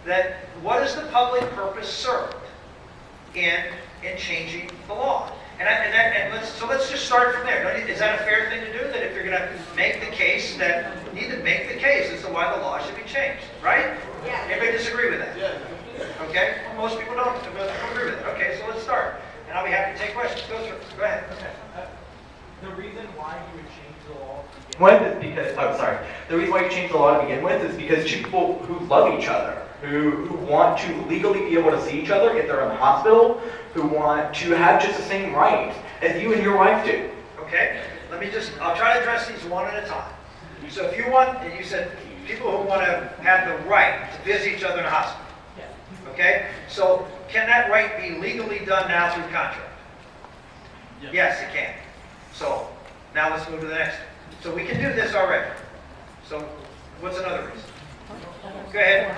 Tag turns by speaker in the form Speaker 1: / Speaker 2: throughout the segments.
Speaker 1: that what is the public purpose served in changing the law? So let's just start from there. Is that a fair thing to do? That if you're going to make the case, that you need to make the case as to why the law should be changed, right?
Speaker 2: Yeah.
Speaker 1: Anybody disagree with that?
Speaker 3: Yeah.
Speaker 1: Okay. Well, most people don't agree with it. Okay, so let's start, and I'll be happy to take questions. Go ahead.
Speaker 4: Okay. The reason why you would change the law to begin with is because, the reason why you change the law to begin with is because people who love each other, who want to legally be able to see each other if they're in the hospital, who want to have just the same right as you and your wife do.
Speaker 1: Okay. I'll try to address these one at a time. So if you want, and you said people who want to have the right to visit each other in a hospital. Okay? So can that right be legally done now through contract? Yes, it can. So now let's move to the next. So we can do this already. So what's another reason? Go ahead.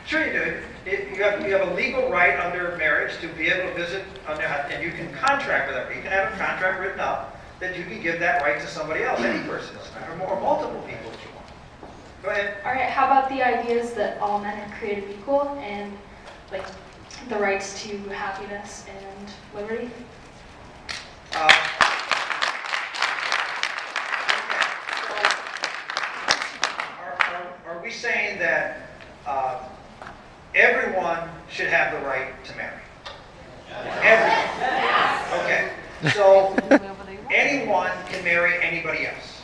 Speaker 1: Sure you do. You have a legal right under marriage to be able to visit, and you can contract with that. You can have a contract written up that you can give that right to somebody else, any person, or multiple people if you want. Go ahead.
Speaker 5: All right, how about the ideas that all men are created equal and like the rights to happiness and liberty?
Speaker 1: Are we saying that everyone should have the right to marry? Everyone. Okay. So anyone can marry anybody else.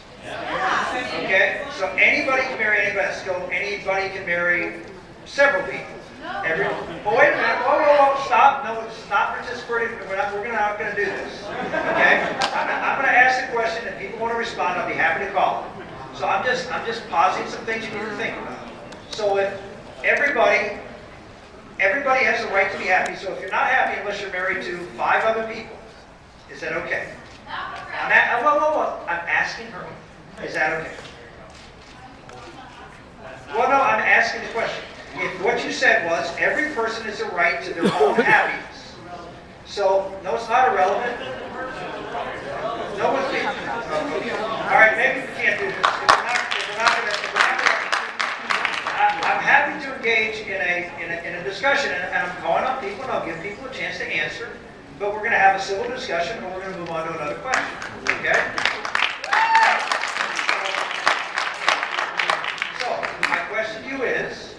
Speaker 1: Okay. So anybody can marry anybody else. So anybody can marry several people. Oh, wait a minute. Whoa, stop. No, stop participating. We're not going to do this. Okay? I'm going to ask the question, and people want to respond, I'll be happy to call it. So I'm just pausing some things you need to think about. So if everybody has the right to be happy, so if you're not happy unless you're married to 5 other people, is that okay? I'm asking her. Is that okay? Well, no, I'm asking the question. If what you said was every person has a right to their own happiness. So, no, it's not irrelevant. No one's being. All right, maybe we can't do this. I'm happy to engage in a discussion, and I'm calling up people, and I'll give people a chance to answer. But we're going to have a civil discussion, and we're going to move on to another question. Okay? So, my question to you is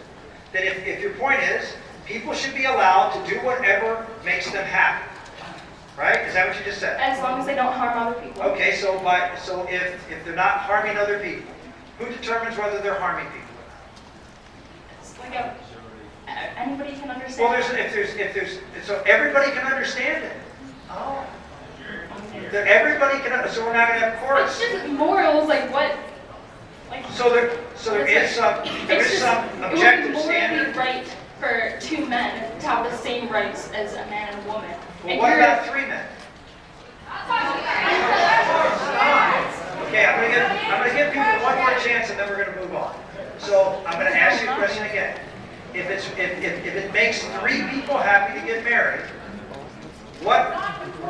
Speaker 1: that if your point is people should be allowed to do whatever makes them happy, right? Is that what you just said?
Speaker 5: As long as they don't harm other people.
Speaker 1: Okay, so if they're not harming other people, who determines whether they're harming people?
Speaker 5: It's like anybody can understand.
Speaker 1: Well, so everybody can understand it. Oh. Everybody can. So we're not going to have courts.
Speaker 5: It's just morals, like what? Like.
Speaker 1: So there is some objective standard.
Speaker 5: It would be morally right for 2 men to have the same rights as a man and a woman.
Speaker 1: Well, what about 3 men? Okay, I'm going to give people one more chance, and then we're going to move on. So I'm going to ask you a question again. If it makes 3 people happy to get married,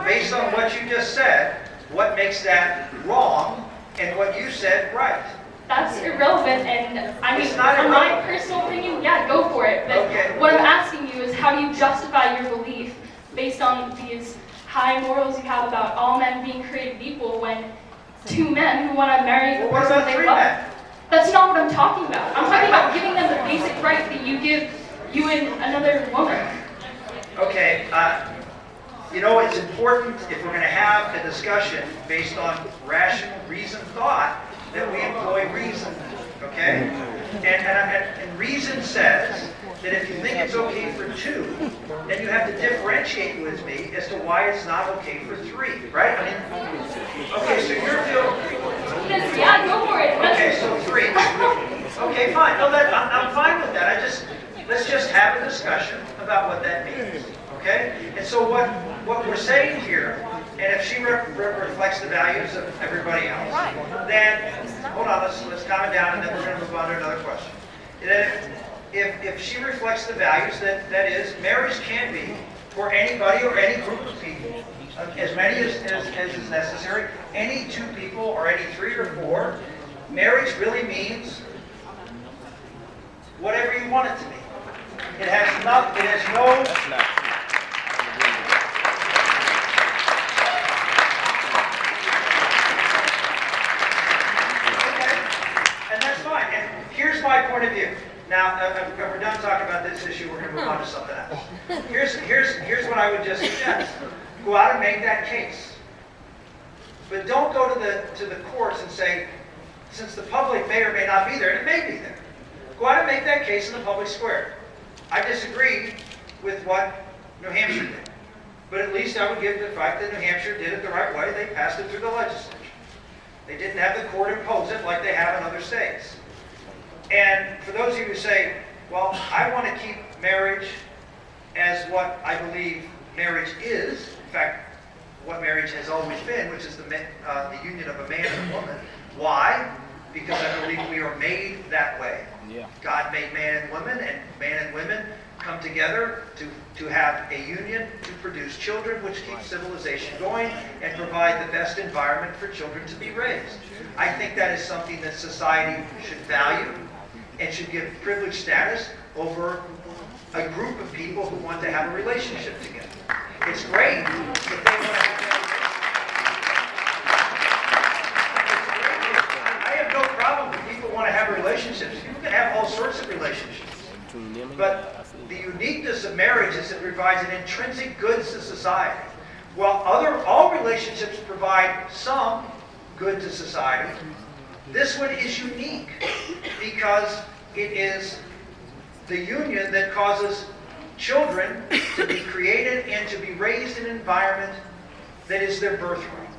Speaker 1: based on what you just said, what makes that wrong, and what you said right?
Speaker 5: That's irrelevant, and I mean,
Speaker 1: It's not
Speaker 5: in my
Speaker 1: irrelevant.
Speaker 5: personal opinion, yeah, go for it. But
Speaker 1: Okay.
Speaker 5: what I'm asking you is how do you justify your belief based on these high morals you have about all men being created equal when 2 men who want to marry the
Speaker 1: Well, what
Speaker 5: person
Speaker 1: about
Speaker 5: they
Speaker 1: 3
Speaker 5: love?
Speaker 1: men?
Speaker 5: That's not what I'm talking about. I'm talking about giving them the basic right that you give you and another woman.
Speaker 1: Okay, it's important if we're going to have a discussion based on rational, reasoned thought that we employ reason. Okay, and reason says that if you think it's okay for 2, then you have to differentiate with me as to why it's not okay for 3. Right? I mean, okay, so you're
Speaker 5: Yeah, go for it.
Speaker 1: okay, so 3. Okay, fine. No, I'm fine with that. Let's just have a discussion about what that means. Okay? And so what we're saying here, and if she reflects the values of everybody else, then, hold on, let's calm it down, and then we're going to move on to another question. Then if she reflects the values, that is, marriage can be for anybody or any group of people, as many as is necessary, any 2 people or any 3 or 4, marriage really means whatever you want it to be. it has no,
Speaker 2: That's not true.
Speaker 1: okay, and that's fine. And here's my point of view. Now, if we're done talking about this issue, we're going to move on to something else. Here's what I would just suggest. Go out and make that case. But don't go to the courts and say, since the public may or may not be there, and it may be there, go out and make that case in the public square. I disagree with what New Hampshire did. But at least I would give the fact that New Hampshire did it the right way. They passed it through the legislature. They didn't have the court impose it like they have in other states. And for those of you who say, well, I want to keep marriage as what I believe marriage is, in fact, what marriage has always been, which is the union of a man and a woman. Why? Because I believe we are made that way.
Speaker 2: Yeah.
Speaker 1: God made man and woman, and man and women come together to have a union to produce children, which keeps civilization going and provide the best environment for children to be raised. I think that is something that society should value and should give privileged status over a group of people who want to have a relationship together. It's great if they want to have that relationship. I have no problem if people want to have relationships. People can have all sorts of relationships. But the uniqueness of marriage is it provides an intrinsic goods to society. While all relationships provide some good to society, this one is unique because it is the union that causes children to be created and to be raised in an environment that is their birthright.